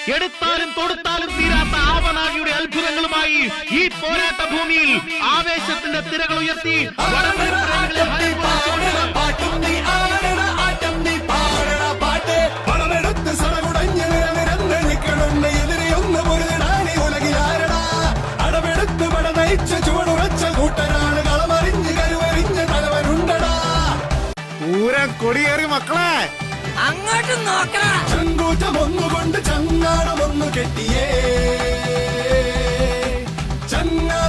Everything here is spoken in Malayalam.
എടുത്താലും തൊടുത്താലും തീരാത്ത ആവനാഴിയുടെ അത്ഭുതങ്ങളുമായി ഈ പോരാട്ട ഭൂമിയിൽ ആവേശത്തിന്റെ തിരകൾ ഉയർത്തി കൊടിയേറി മക്കളെ അങ്ങോട്ട് നോക്കണ ചങ്കൂറ്റമൊന്നുകൊണ്ട് ചങ്ങാടമൊന്നു കെട്ടിയേ ചങ്ങാ